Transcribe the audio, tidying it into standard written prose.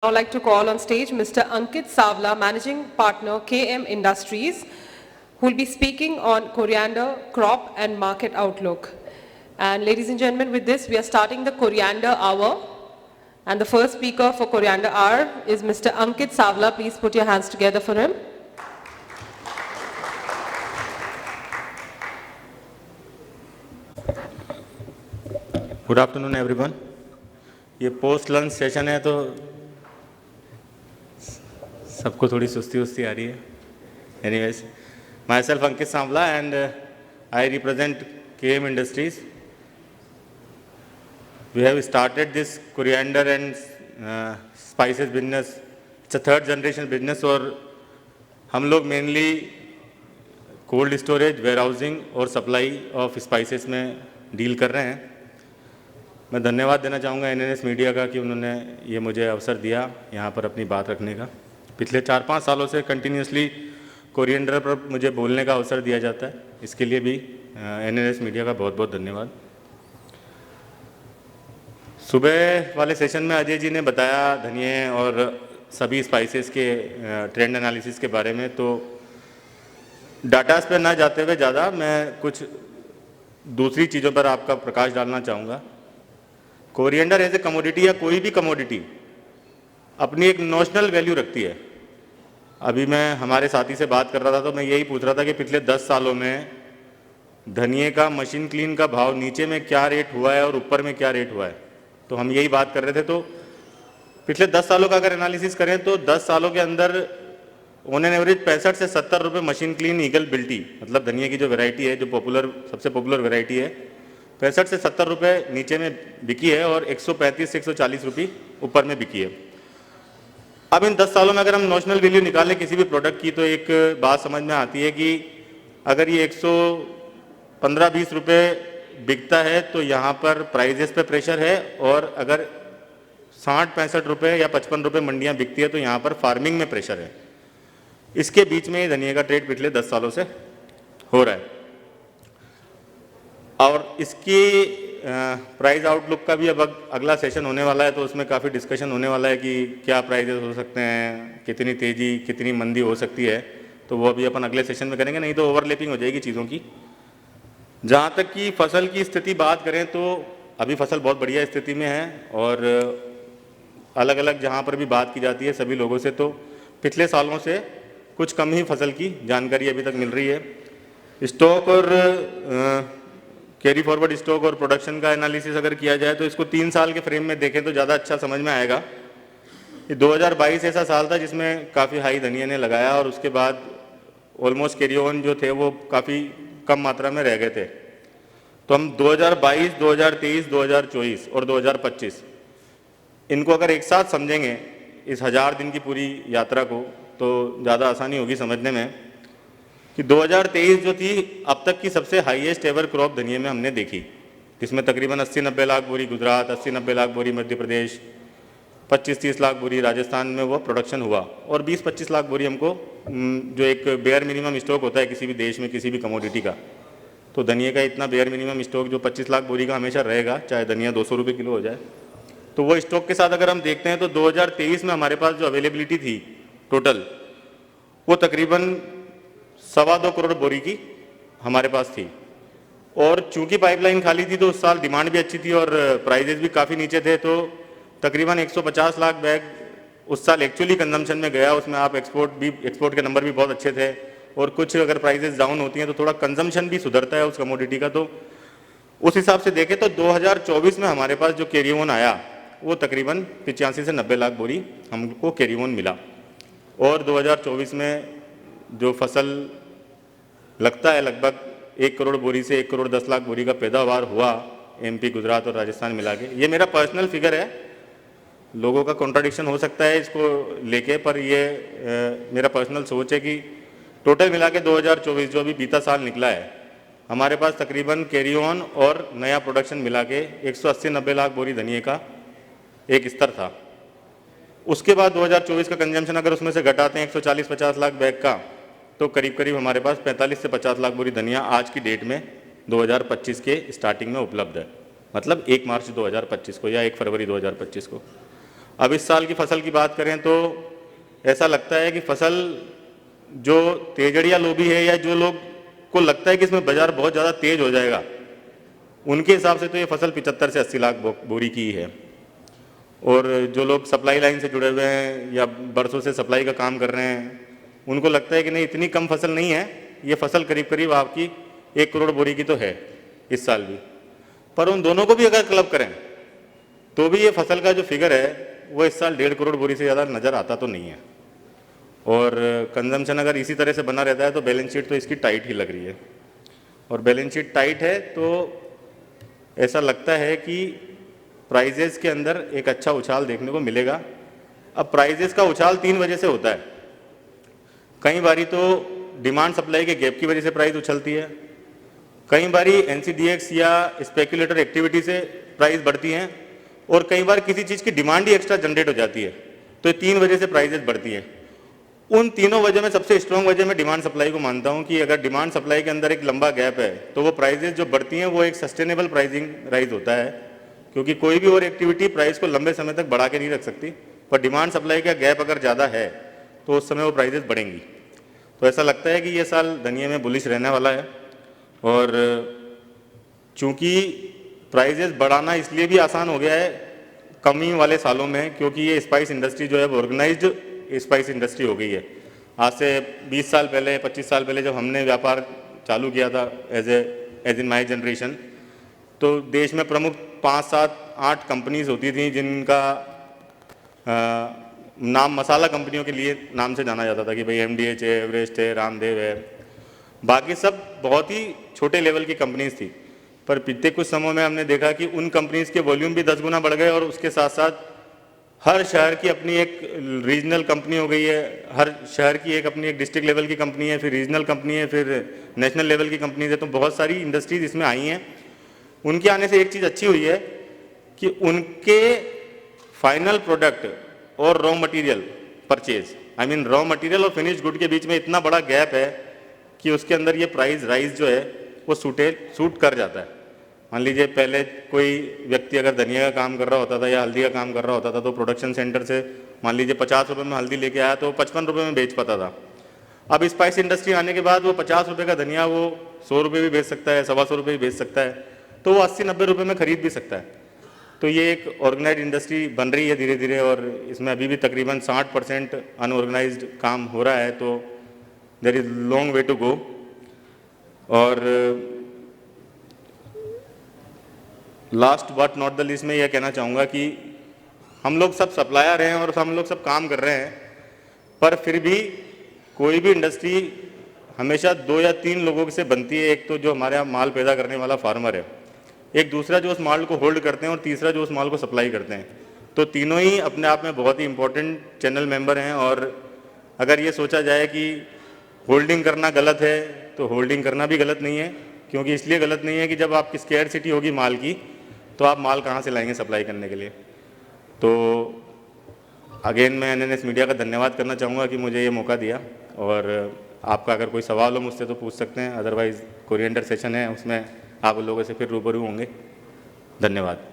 I'd like to call on stage Mr. Ankit Savla, Managing Partner, KM Industries, who will be speaking on coriander, crop and market outlook. And ladies and gentlemen, with this, we are starting the Coriander Hour. And the first speaker for Coriander Hour is Mr. Ankit Savla. Please put your hands together for him. Good afternoon everyone. ये post lunch session है तो सबको थोड़ी सुस्ती आ रही है। Anyways, myself Ankit Sanwala and I represent KM Industries. We have started this coriander and spices business. It's a third generation business और हम लोग मेनली कोल्ड स्टोरेज, वेयरहाउसिंग और सप्लाई ऑफ स्पाइसेस में डील कर रहे हैं। मैं धन्यवाद देना चाहूँगा NNS मीडिया का कि उन्होंने ये मुझे अवसर दिया यहाँ पर अपनी बात रखने का। पिछले 4-5 सालों से कंटिन्यूसली कोरिएंडर पर मुझे बोलने का अवसर दिया जाता है, इसके लिए भी NNS मीडिया का बहुत बहुत धन्यवाद। सुबह वाले सेशन में अजय जी ने बताया धनिये और सभी स्पाइसेस के ट्रेंड एनालिसिस के बारे में, तो डाटास पे ना जाते हुए ज़्यादा मैं कुछ दूसरी चीज़ों पर आपका प्रकाश डालना चाहूँगा। कोरिएंडर एज ए कमोडिटी या कोई भी कमोडिटी अपनी एक नोशनल वैल्यू रखती है। अभी मैं हमारे साथी से बात कर रहा था तो मैं यही पूछ रहा था कि पिछले 10 सालों में धनिये का मशीन क्लीन का भाव नीचे में क्या रेट हुआ है और ऊपर में क्या रेट हुआ है, तो हम यही बात कर रहे थे। तो पिछले 10 सालों का अगर एनालिसिस करें तो 10 सालों के अंदर ऑन एन एवरेज 65 से 70 रुपये मशीन क्लीन ईगल बिल्टी, मतलब धनिये की जो वैरायटी है, जो सबसे पॉपुलर वैरायटी है, 65 से 70 रुपये नीचे में बिकी है और 135 से 140 रुपये ऊपर में बिकी है। अब इन 10 सालों में अगर हम नोशनल वैल्यू निकालें किसी भी प्रोडक्ट की तो एक बात समझ में आती है कि अगर ये 115-20 रुपये बिकता है तो यहाँ पर प्राइजेस पे प्रेशर है, और अगर 60-65 रुपये या 55 रुपये मंडियाँ बिकती है तो यहाँ पर फार्मिंग में प्रेशर है। इसके बीच में धनिये का ट्रेड पिछले 10 सालों से हो रहा है और इसकी प्राइस आउटलुक का भी अब अगला सेशन होने वाला है, तो उसमें काफ़ी डिस्कशन होने वाला है कि क्या प्राइजेस हो सकते हैं, कितनी तेज़ी कितनी मंदी हो सकती है, तो वो अभी अपन अगले सेशन में करेंगे, नहीं तो ओवरलैपिंग हो जाएगी चीज़ों की। जहाँ तक कि फसल की स्थिति बात करें तो अभी फसल बहुत बढ़िया स्थिति में है और अलग अलग जहाँ पर भी बात की जाती है सभी लोगों से तो पिछले सालों से कुछ कम ही फसल की जानकारी अभी तक मिल रही है। स्टॉक और कैरी फॉरवर्ड स्टॉक और प्रोडक्शन का एनालिसिस अगर किया जाए तो इसको 3 साल के फ्रेम में देखें तो ज़्यादा अच्छा समझ में आएगा। ये 2022 ऐसा साल था जिसमें काफ़ी हाई धनिये ने लगाया और उसके बाद ऑलमोस्ट कैरी ऑन जो थे वो काफ़ी कम मात्रा में रह गए थे। तो हम 2022, 2023, 2024 और 2025 इनको अगर एक साथ समझेंगे इस 1000 दिन की पूरी यात्रा को तो ज़्यादा आसानी होगी समझने में कि 2023 जो थी अब तक की सबसे हाईएस्ट एवर क्रॉप धनिये में हमने देखी, जिसमें तकरीबन 80-90 लाख बोरी गुजरात, 80-90 लाख बोरी मध्य प्रदेश, 25-30 लाख बोरी राजस्थान में वो प्रोडक्शन हुआ और 20-25 लाख बोरी हमको जो एक बेयर मिनिमम स्टॉक होता है किसी भी देश में किसी भी कमोडिटी का, तो धनिये का इतना बेयर मिनिमम स्टॉक जो 25 लाख बोरी का हमेशा रहेगा, चाहे धनिया 200 रुपये किलो हो जाए। तो वो स्टॉक के साथ अगर हम देखते हैं तो 2023 में हमारे पास जो अवेलेबिलिटी थी टोटल वो तकरीबन 2.25 करोड़ बोरी की हमारे पास थी, और चूंकि पाइपलाइन खाली थी तो उस साल डिमांड भी अच्छी थी और प्राइजेस भी काफ़ी नीचे थे, तो तकरीबन 150 लाख बैग उस साल एक्चुअली कंजम्पशन में गया। उसमें आप एक्सपोर्ट के नंबर भी बहुत अच्छे थे और कुछ अगर प्राइजेस डाउन होती हैं तो थोड़ा कंजम्पशन भी सुधरता है उस कमोडिटी का। तो उस हिसाब से देखें तो 2024 में हमारे पास जो कैरी ऑन आया वो तकरीबन 85 से 90 लाख बोरी हमको कैरी ऑन मिला, और 2024 में जो फसल लगता है लगभग 1 करोड़ बोरी से 1 करोड़ 10 लाख बोरी का पैदावार हुआ MP, गुजरात और राजस्थान मिला के। ये मेरा पर्सनल फिगर है, लोगों का कॉन्ट्राडिक्शन हो सकता है इसको लेके, पर ये मेरा पर्सनल सोच है कि टोटल मिला के 2024 जो अभी बीता साल निकला है हमारे पास तकरीबन कैरी ऑन और नया प्रोडक्शन मिला के 180-90 लाख बोरी धनिये का एक स्तर था। उसके बाद 2024 का कंजम्पशन अगर उसमें से घटाते हैं 140-50 लाख बैग का, तो करीब करीब हमारे पास 45 से 50 लाख बोरी धनिया आज की डेट में 2025 के स्टार्टिंग में उपलब्ध है, मतलब 1 मार्च 2025 को या 1 फरवरी 2025 को। अब इस साल की फसल की बात करें तो ऐसा लगता है कि फसल जो तेजड़िया लोबी है या जो लोग को लगता है कि इसमें बाजार बहुत ज़्यादा तेज हो जाएगा, उनके हिसाब से तो ये फसल 75 से 80 लाख बोरी की है। और जो लोग सप्लाई लाइन से जुड़े हुए हैं या बरसों से सप्लाई का काम कर रहे हैं, उनको लगता है कि नहीं इतनी कम फसल नहीं है, ये फसल करीब करीब आपकी 1 करोड़ बोरी की तो है इस साल भी। पर उन दोनों को भी अगर क्लब करें तो भी ये फसल का जो फिगर है वो इस साल 1.5 करोड़ बोरी से ज़्यादा नज़र आता तो नहीं है। और कंजम्पशन अगर इसी तरह से बना रहता है तो बैलेंस शीट तो इसकी टाइट ही लग रही है। और बैलेंस शीट टाइट है तो ऐसा लगता है कि प्राइजेस के अंदर एक अच्छा उछाल देखने को मिलेगा। अब प्राइजेस का उछाल 3 वजह से होता है। कई बारी तो डिमांड सप्लाई के गैप की वजह से प्राइस उछलती है, कई बारी एनसीडीएक्स या स्पेकुलेटर एक्टिविटी से प्राइस बढ़ती हैं, और कई बार किसी चीज़ की डिमांड ही एक्स्ट्रा जनरेट हो जाती है। तो ये 3 वजह से प्राइजेस बढ़ती हैं। उन तीनों वजह में सबसे स्ट्रॉन्ग वजह मैं डिमांड सप्लाई को मानता हूं कि अगर डिमांड सप्लाई के अंदर एक लंबा गैप है तो वो प्राइजेस जो बढ़ती हैं वो एक सस्टेनेबल प्राइसिंग राइज होता है, क्योंकि कोई भी और एक्टिविटी प्राइस को लंबे समय तक बढ़ा के नहीं रख सकती। पर डिमांड सप्लाई का गैप अगर ज़्यादा है तो उस समय वो प्राइजेस बढ़ेंगी। तो ऐसा लगता है कि ये साल धनिये में बुलिश रहने वाला है। और चूँकि प्राइजेस बढ़ाना इसलिए भी आसान हो गया है कमी वाले सालों में, क्योंकि ये स्पाइस इंडस्ट्री जो है वो ऑर्गेनाइज्ड स्पाइस इंडस्ट्री हो गई है। आज से 20 साल पहले 25 साल पहले जब हमने व्यापार चालू किया था एज इन माई जनरेशन, तो देश में प्रमुख 5, 7, 8 कंपनीज होती थी जिनका नाम मसाला कंपनियों के लिए नाम से जाना जाता था कि भाई एमडीएच है, एवरेस्ट है, रामदेव है। बाकी सब बहुत ही छोटे लेवल की कंपनीज थी। पर बीते कुछ समय में हमने देखा कि उन कंपनीज के वॉल्यूम भी 10 गुना बढ़ गए, और उसके साथ साथ हर शहर की अपनी एक रीजनल कंपनी हो गई है, हर शहर की एक अपनी एक डिस्ट्रिक्ट लेवल की कंपनी है, फिर रीजनल कंपनी है, फिर नेशनल लेवल की कंपनीज है। तो बहुत सारी इंडस्ट्रीज इसमें आई हैं। उनके आने से एक चीज़ अच्छी हुई है कि उनके फाइनल प्रोडक्ट और raw material purchase, I mean raw material और फिनिश गुड के बीच में इतना बड़ा गैप है कि उसके अंदर ये प्राइस राइज जो है वो सूट कर जाता है। मान लीजिए पहले कोई व्यक्ति अगर धनिया का काम कर रहा होता था या हल्दी का काम कर रहा होता था तो प्रोडक्शन सेंटर से मान लीजिए 50 रुपये में हल्दी लेके आया तो 55 रुपये में बेच पाता था। अब स्पाइस इंडस्ट्री आने के बाद वो 50 रुपये का धनिया वो 100 रुपये भी बेच सकता है, 125 रुपये भी बेच सकता है, तो वो 80-90 रुपये में खरीद भी सकता है। तो ये एक ऑर्गेनाइज्ड इंडस्ट्री बन रही है धीरे धीरे, और इसमें अभी भी तकरीबन 60% अनऑर्गेनाइज्ड काम हो रहा है। तो there is long way to go. और last but not the least में यह कहना चाहूँगा कि हम लोग सब सप्लायर हैं और हम लोग सब काम कर रहे हैं, पर फिर भी कोई भी इंडस्ट्री हमेशा 2 या 3 लोगों से बनती है। एक तो जो हमारे यहाँ माल पैदा करने वाला फार्मर है, एक दूसरा जो उस माल को होल्ड करते हैं, और तीसरा जो उस माल को सप्लाई करते हैं। तो तीनों ही अपने आप में बहुत ही इंपॉर्टेंट चैनल मेंबर हैं। और अगर ये सोचा जाए कि होल्डिंग करना गलत है तो होल्डिंग करना भी गलत नहीं है, क्योंकि इसलिए गलत नहीं है कि जब आपकी स्केर्सिटी होगी माल की तो आप माल कहाँ से लाएंगे सप्लाई करने के लिए। तो अगेन मैं एनएनएस मीडिया का धन्यवाद करना चाहूँगा कि मुझे ये मौका दिया। और आपका अगर कोई सवाल हो मुझसे तो पूछ सकते हैं, अदरवाइज़ कोरिएंडर सेशन है उसमें आप लोगों से फिर रूबरू होंगे। धन्यवाद।